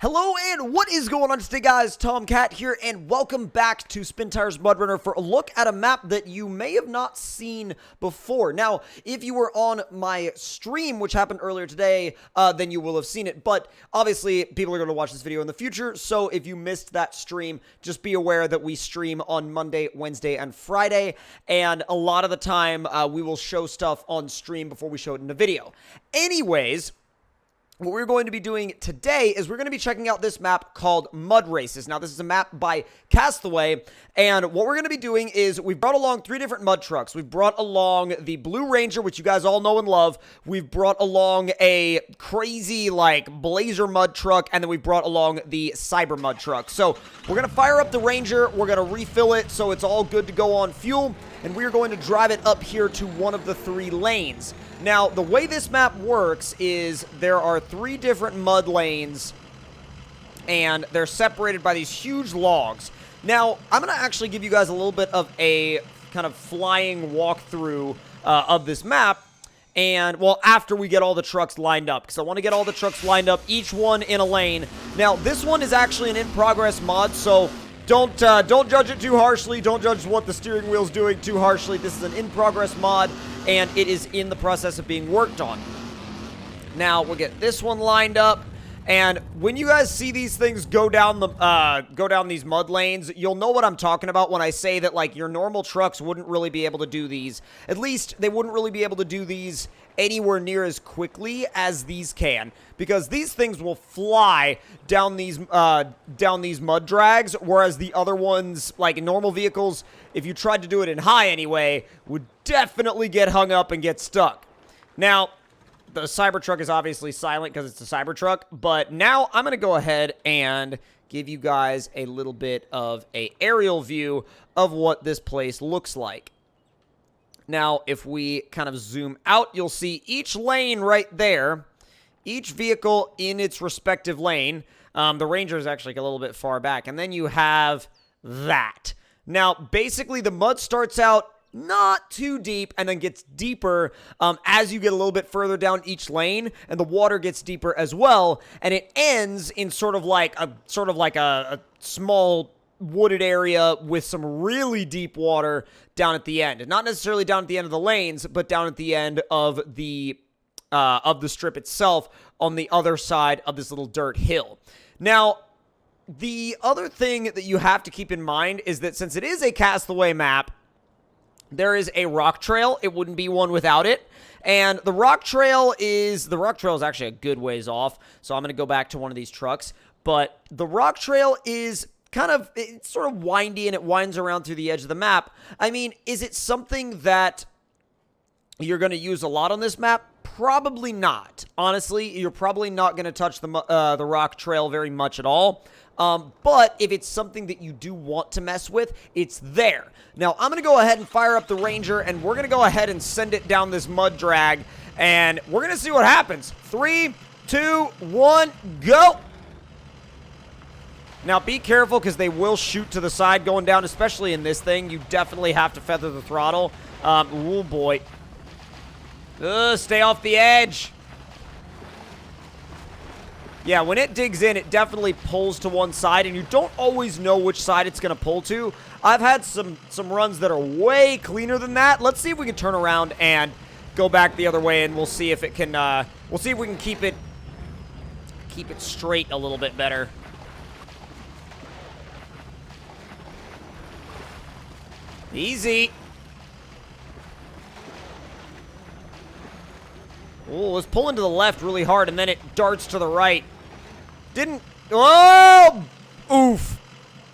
Hello and what is going on today, guys? Tomcat here and welcome back to SpinTires MudRunner for a look at a map that you may have not seen before. Now, if you were on my stream, which happened earlier today, then you will have seen it, but obviously people are going to watch this video in the future, so if you missed that stream, just be aware that we stream on Monday, Wednesday, and Friday, and a lot of the time we will show stuff on stream before we show it in the video. Anyways, what we're going to be doing today is we're going to be checking out this map called Mud Races. Now, this is a map by Castaway, and what we're going to be doing is we've brought along 3 different mud trucks. We've brought along the Blue Ranger, which you guys all know and love. We've brought along a crazy, like, Blazer mud truck, and then we've brought along the Cybermud truck. So, we're going to fire up the Ranger. We're going to refill it so it's all good to go on fuel, and we're going to drive it up here to one of the 3 lanes. Now, the way this map works is there are 3 different mud lanes, and they're separated by these huge logs. Now, I'm going to actually give you guys a little bit of a kind of flying walkthrough of this map, and, well, after we get all the trucks lined up, because I want to get all the trucks lined up, each one in a lane. Now, this one is actually an in-progress mod, so don't judge it too harshly. Don't judge what the steering wheel's doing too harshly. This is an in-progress mod, and it is in the process of being worked on. Now, we'll get this one lined up, and when you guys see these things go down these mud lanes, you'll know what I'm talking about when I say that, like, your normal trucks wouldn't really be able to do these. At least, they wouldn't really be able to do these anywhere near as quickly as these can, because these things will fly down these mud drags, whereas the other ones, like normal vehicles, if you tried to do it in high anyway, would definitely get hung up and get stuck. Now, the Cybertruck is obviously silent because it's a Cybertruck, but now I'm going to go ahead and give you guys a little bit of an aerial view of what this place looks like. Now, if we kind of zoom out, you'll see each lane right there, each vehicle in its respective lane. The Ranger is actually a little bit far back, and then you have that. Now, basically, the mud starts out not too deep and then gets deeper as you get a little bit further down each lane, and the water gets deeper as well, and it ends in sort of like a small wooded area with some really deep water down at the end. Not necessarily down at the end of the lanes, but down at the end of the strip itself on the other side of this little dirt hill. Now, the other thing that you have to keep in mind is that since it is a Castaway map, there is a rock trail. It wouldn't be one without it. And the rock trail is actually a good ways off. So I'm going to go back to one of these trucks. But the rock trail is it's sort of windy, and it winds around through the edge of the map. I mean, is it something that you're going to use a lot on this map? Probably not. Honestly, you're probably not going to touch the rock trail very much at all. But if it's something that you do want to mess with, it's there. Now, I'm going to go ahead and fire up the Ranger, and we're going to go ahead and send it down this mud drag, and we're going to see what happens. 3, 2, 1, go! Now, be careful, because they will shoot to the side going down, especially in this thing. You definitely have to feather the throttle. Oh, boy. Stay off the edge. Yeah, when it digs in, it definitely pulls to one side, and you don't always know which side it's going to pull to. I've had some runs that are way cleaner than that. Let's see if we can turn around and go back the other way, and we'll see if it can, we'll see if we can keep it straight a little bit better. Easy. Oh, let's pull into the left really hard, and then it darts to the right. Oh! Oof.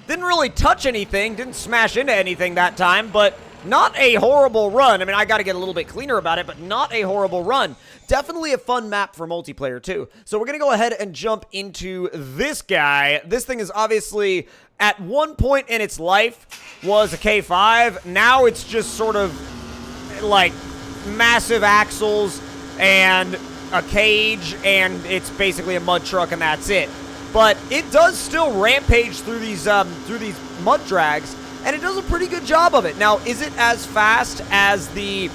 Didn't really touch anything. Didn't smash into anything that time, but not a horrible run. I mean, I got to get a little bit cleaner about it, but not a horrible run. Definitely a fun map for multiplayer, too. So we're going to go ahead and jump into this guy. This thing is obviously, at one point in its life, was a K5. Now it's just sort of, like, massive axles and a cage, and it's basically a mud truck, and that's it. But it does still rampage through these mud drags, and it does a pretty good job of it. Now, is it as fast as the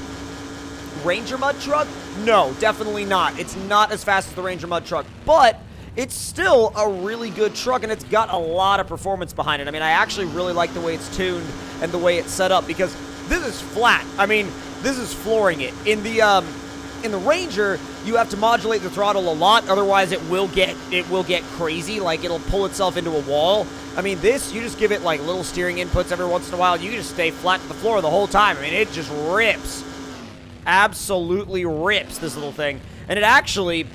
Ranger mud truck? No, definitely not. It's not as fast as the Ranger mud truck, but it's still a really good truck, and it's got a lot of performance behind it. I mean, I actually really like the way it's tuned and the way it's set up, because this is flat. I mean, this is flooring it. In the Ranger, you have to modulate the throttle a lot, otherwise it will get crazy, like it'll pull itself into a wall. I mean, this, you just give it like little steering inputs every once in a while, you can just stay flat to the floor the whole time. I mean, it just rips. Absolutely rips, this little thing. And it actually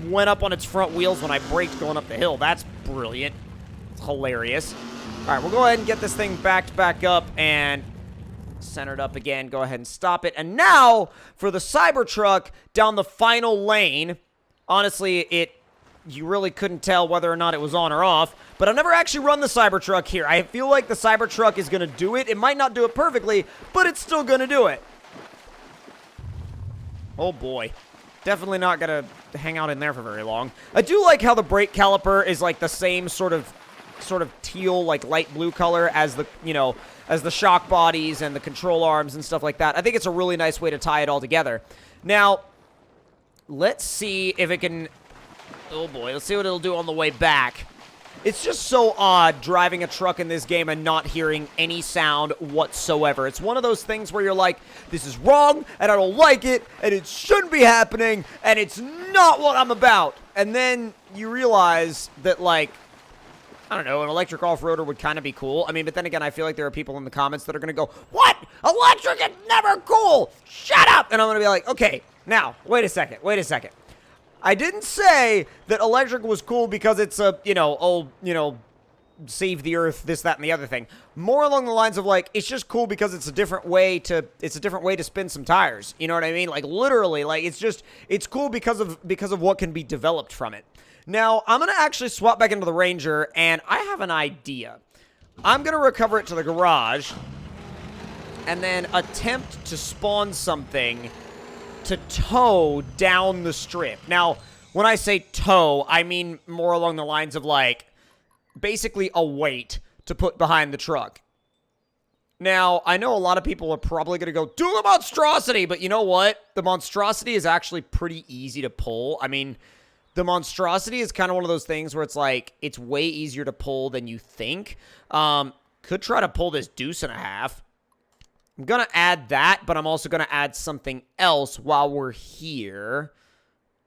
went up on its front wheels when I braked going up the hill. That's brilliant. It's hilarious. All right, we'll go ahead and get this thing backed back up and centered up again. Go ahead and stop it. And now for the Cybertruck down the final lane. Honestly, you really couldn't tell whether or not it was on or off, but I've never actually run the Cybertruck here. I feel like the Cybertruck is going to do it. It might not do it perfectly, but it's still going to do it. Oh boy. Definitely not going to hang out in there for very long. I do like how the brake caliper is like the same sort of teal, like light blue color as the, as the shock bodies and the control arms and stuff like that. I think it's a really nice way to tie it all together. Now, let's see if it can... Oh boy, let's see what it'll do on the way back. It's just so odd driving a truck in this game and not hearing any sound whatsoever. It's one of those things where you're like, this is wrong, and I don't like it, and it shouldn't be happening, and it's not what I'm about. And then you realize that, like, I don't know, an electric off-roader would kind of be cool. I mean, but then again, I feel like there are people in the comments that are going to go, what? Electric is never cool! Shut up! And I'm going to be like, okay, now, wait a second. I didn't say that electric was cool because it's a, save the earth, this, that, and the other thing. More along the lines of, like, it's just cool because it's a different way to spin some tires. You know what I mean? Like, literally, like, it's cool because of what can be developed from it. Now, I'm going to actually swap back into the Ranger, and I have an idea. I'm going to recover it to the garage, and then attempt to spawn something to tow down the strip. Now, when I say tow, I mean more along the lines of, like, basically a weight to put behind the truck. Now, I know a lot of people are probably going to go, do the monstrosity, but you know what? The monstrosity is actually pretty easy to pull. I mean, the monstrosity is kind of one of those things where it's like, it's way easier to pull than you think. Could try to pull this deuce and a half. I'm going to add that, but I'm also going to add something else while we're here.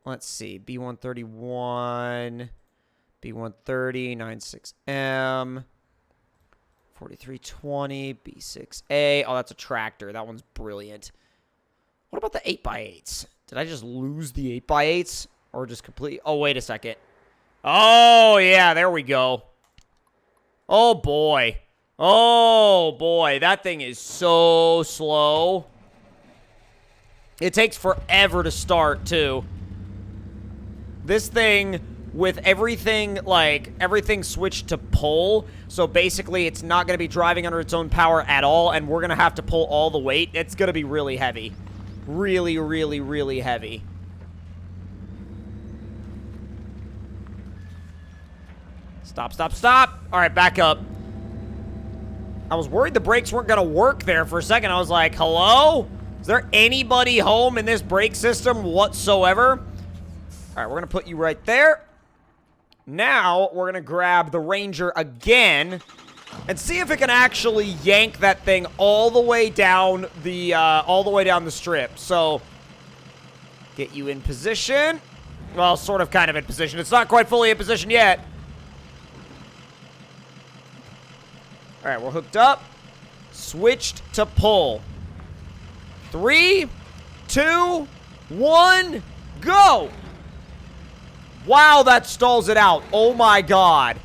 Let's see. B131, B130, 96M, 4320, B6A. Oh, that's a tractor. That one's brilliant. What about the 8x8s? Did I just lose the 8x8s? Or just completely... Oh, wait a second. Oh, yeah, there we go. Oh, boy. Oh, boy, that thing is so slow. It takes forever to start, too. This thing, with everything, like, everything switched to pull, so basically it's not going to be driving under its own power at all, and we're going to have to pull all the weight. It's going to be really heavy. Really, really, really heavy. Stop, stop, stop. All right, back up. I was worried the brakes weren't going to work there for a second. I was like, hello? Is there anybody home in this brake system whatsoever? All right, we're going to put you right there. Now, we're going to grab the Ranger again and see if it can actually yank that thing all the way down the strip. So, get you in position. Well, sort of kind of in position. It's not quite fully in position yet. All right, we're hooked up. Switched to pull. 3, 2, 1, go! Wow, that stalls it out. Oh my god.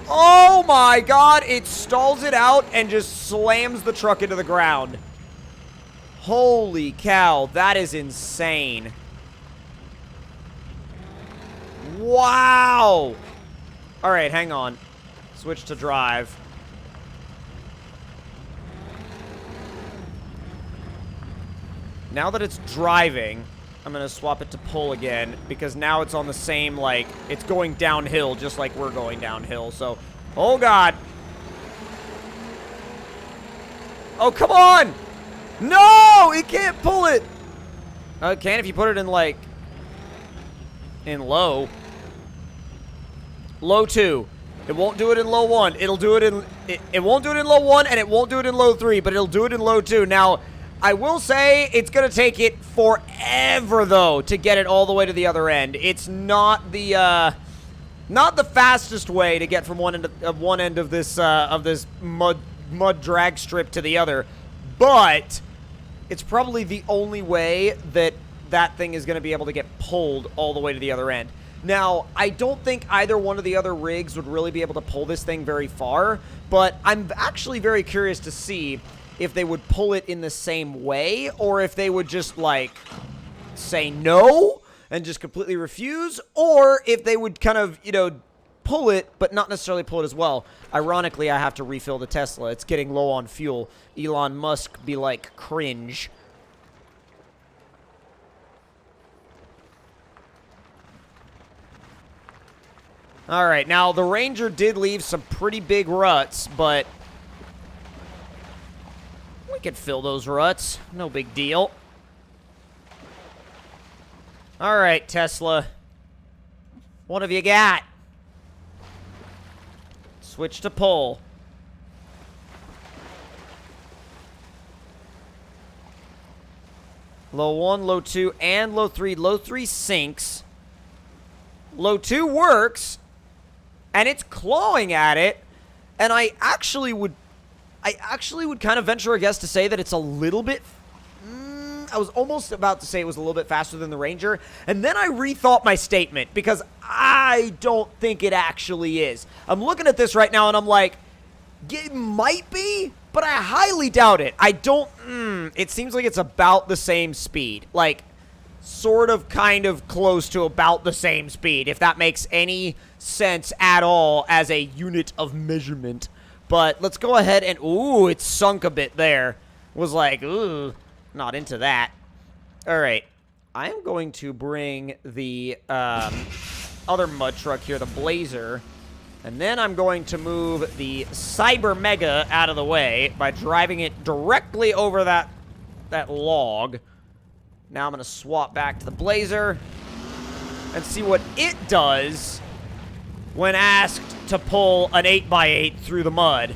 Oh my god, it stalls it out and just slams the truck into the ground. Holy cow, that is insane. Wow. All right, hang on. Switch to drive. Now that it's driving, I'm going to swap it to pull again because now it's on the same, like, it's going downhill just like we're going downhill. So, oh, God. Oh, come on. No, it can't pull it. It can if you put it in, like, in low. Low 2. It won't do it in low 1. It'll do it in... It won't do it in low 1, and it won't do it in low 3, but it'll do it in low 2. Now, I will say it's going to take it forever, though, to get it all the way to the other end. It's not the fastest way to get from one end of this mud drag strip to the other, but it's probably the only way that that thing is going to be able to get pulled all the way to the other end. Now, I don't think either one of the other rigs would really be able to pull this thing very far, but I'm actually very curious to see if they would pull it in the same way, or if they would just, like, say no and just completely refuse, or if they would kind of, you know, pull it, but not necessarily pull it as well. Ironically, I have to refill the Tesla. It's getting low on fuel. Elon Musk be like, cringe. Alright, now the Ranger did leave some pretty big ruts, but we could fill those ruts. No big deal. Alright, Tesla. What have you got? Switch to pull. Low 1, low 2, and low 3. Low 3 sinks. Low 2 works. And it's clawing at it. And I actually would kind of venture a guess to say that it's a little bit... I was almost about to say it was a little bit faster than the Ranger. And then I rethought my statement, because I don't think it actually is. I'm looking at this right now and I'm like, it might be, but I highly doubt it. I don't... it seems like it's about the same speed. Like, sort of, kind of close to about the same speed, if that makes any sense at all as a unit of measurement. But let's go ahead and... Ooh, it sunk a bit there. Was like, ooh, not into that. Alright. I am going to bring the other mud truck here, the Blazer. And then I'm going to move the Cybermega out of the way by driving it directly over that log. Now I'm going to swap back to the Blazer and see what it does when asked to pull an 8x8 through the mud.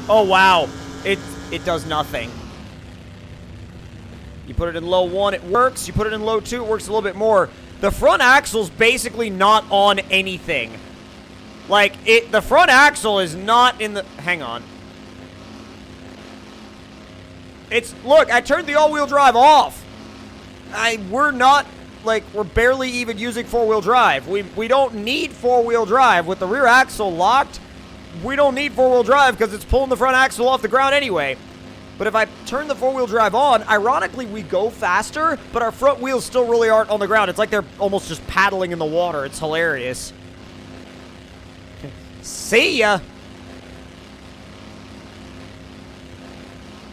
Oh, wow. It does nothing. You put it in low 1, it works. You put it in low 2, it works a little bit more. The front axle's basically not on anything. Like, the front axle is not in the... Hang on. Look, I turned the all-wheel drive off. We're not, like, we're barely even using four-wheel drive. We don't need four-wheel drive. With the rear axle locked, we don't need four-wheel drive because it's pulling the front axle off the ground anyway. But if I turn the four-wheel drive on, ironically, we go faster, but our front wheels still really aren't on the ground. It's like they're almost just paddling in the water. It's hilarious. See ya!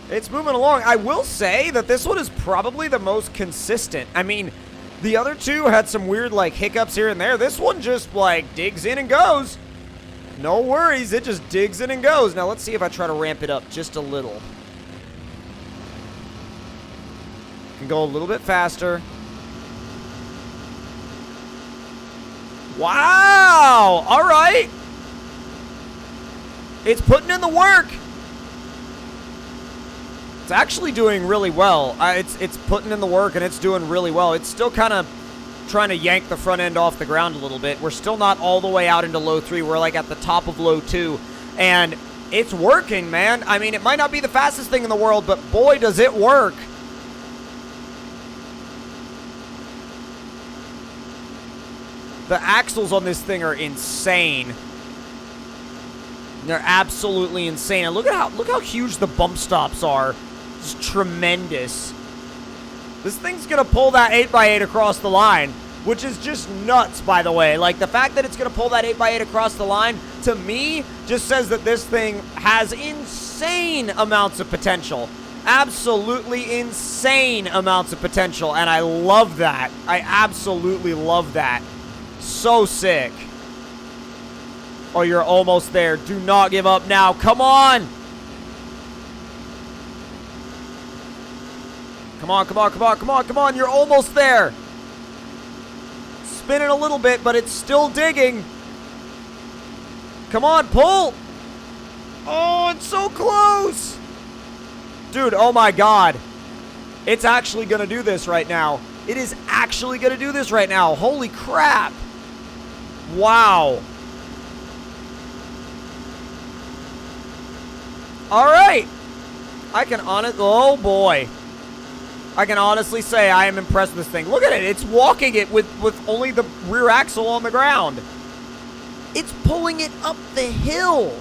It's moving along. I will say that this one is probably the most consistent. I mean, the other two had some weird, like, hiccups here and there. This one just, like, digs in and goes. No worries. It just digs in and goes. Now, let's see if I try to ramp it up just a little. Can go a little bit faster. Wow! All right. It's putting in the work. It's actually doing really well. It's putting in the work, and it's doing really well. It's still kind of trying to yank the front end off the ground a little bit. We're still not all the way out into low 3. We're, like, at the top of low 2. And it's working, man. I mean, it might not be the fastest thing in the world, but boy, does it work. The axles on this thing are insane. They're absolutely insane. And look how huge the bump stops are. It's tremendous. This thing's gonna pull that 8x8 across the line, which is just nuts, by the way. Like, the fact that it's gonna pull that 8x8 across the line, to me, just says that this thing has insane amounts of potential. Absolutely insane amounts of potential, and I love that. I absolutely love that. So sick. Oh, you're almost there. Do not give up now. Come on. Come on, come on, come on, come on, come on. You're almost there. Spinning a little bit, but it's still digging. Come on, pull. Oh, it's so close. Dude, oh my God. It's actually going to do this right now. It is actually going to do this right now. Holy crap. Wow. All right. Oh boy. I can honestly say I am impressed with this thing. Look at it. It's walking it with only the rear axle on the ground. It's pulling it up the hill.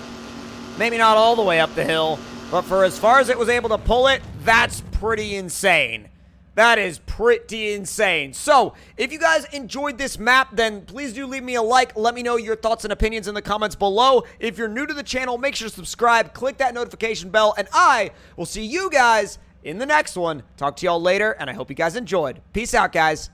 Maybe not all the way up the hill, but for as far as it was able to pull it, that's pretty insane. That is pretty insane. So, if you guys enjoyed this map, then please do leave me a like. Let me know your thoughts and opinions in the comments below. If you're new to the channel, make sure to subscribe, click that notification bell, and I will see you guys in the next one. Talk to y'all later, and I hope you guys enjoyed. Peace out, guys.